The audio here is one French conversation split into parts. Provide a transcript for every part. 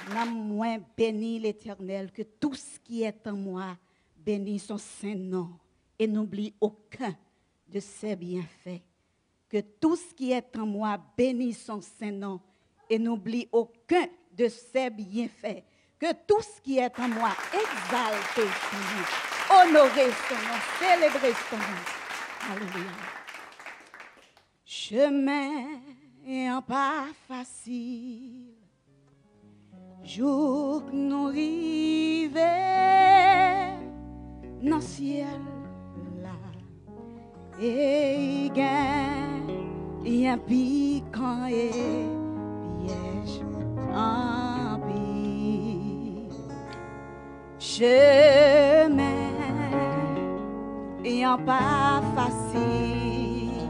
Moi bénis l'Éternel, que tout ce qui est en moi bénisse son saint nom et n'oublie aucun de ses bienfaits. Que tout ce qui est en moi bénisse son saint nom et n'oublie aucun de ses bienfaits. Que tout ce qui est en moi exalte son nom, honorer son nom, célébrer son nom. Alléluia. Chemin est pas facile. Jour que nous arrivons dans le ciel là, et il y a un piquant et piège en pile. Chemin est pas facile,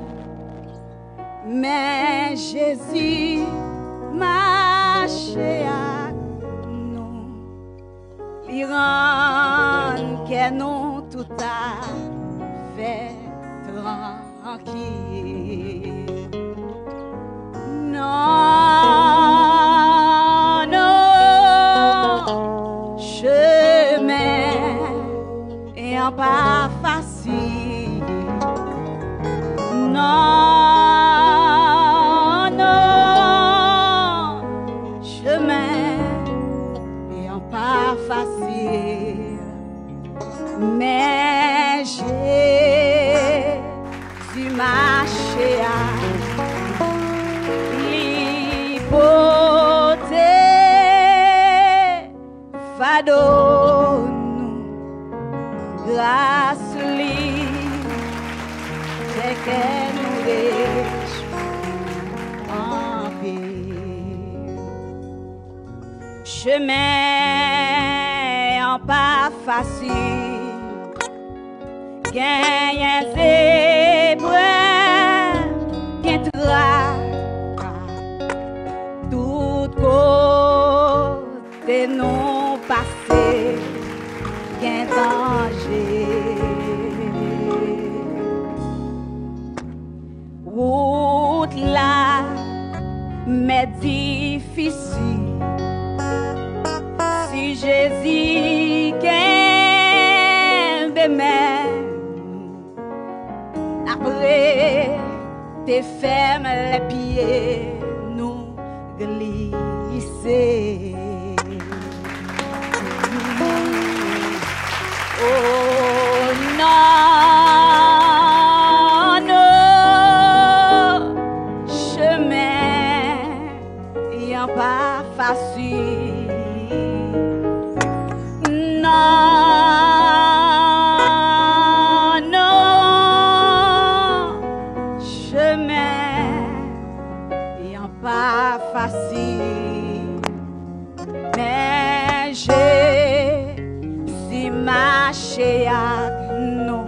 mais Jésus maché à nous, il rend que nous tout à fait tranquille. Non, non, chemin est pas facile. Non. Facile, mais Jésus marché à l'hypothèse fado nous grâce li c'est que nous réjouissons en paix. Chemin pas facile, gagne des épreuves, gagne tout côté non passé, gagne danger. Route là, mais difficile. Si Jésus qu'aime après tes fermes les pieds nous glisser. Oh non, non, chemin y'en pas facile. Non, non, chemin y'en pas facile, mais Jésus marché à nous,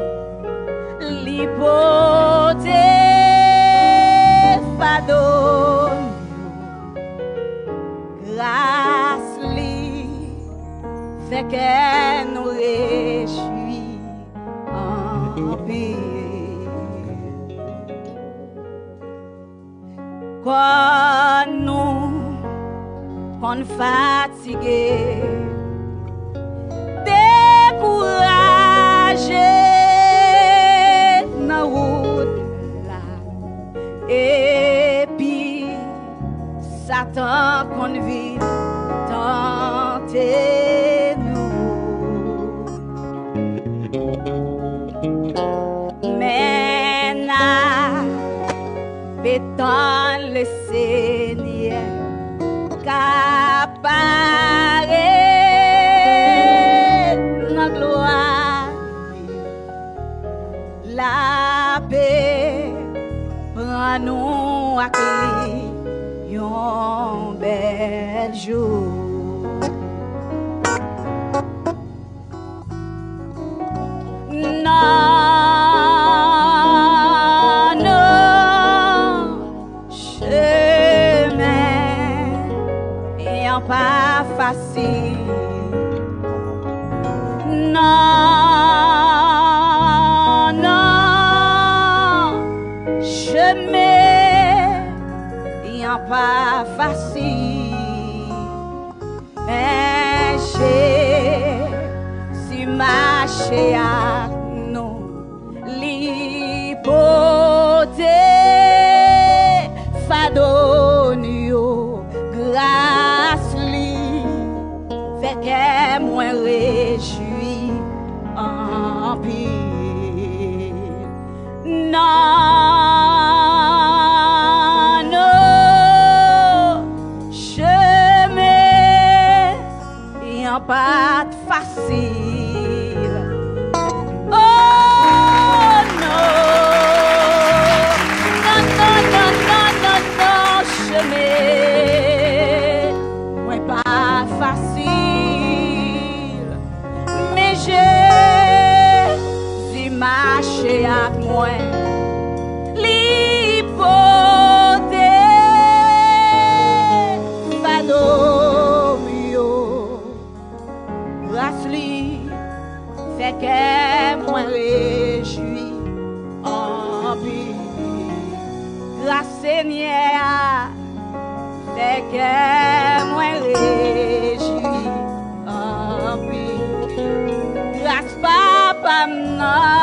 l'hypothèse fado grâce li fait que nous réjouissons en paix. Quand nous sommes fatigués, découragés dans la route là, et puis Satan convie tenter nous, mais n'appétant le Seigneur qu'apparaît la gloire, la paix prend nous à clé un bel jour. Non, non, chemin y'en pas facile. Non, non, chemin y'en pas facile, moi réjouis en pile. Non, non, chemin, y'en pas de facile. Oh non, non, non, non, non, non, non, chemin, moi pas facile, mais Jezi maché avec moi. Fait que moi réjouis en pile. Grâce Seigneur, fait que moi réjouis en pile. Grâce Papa, non.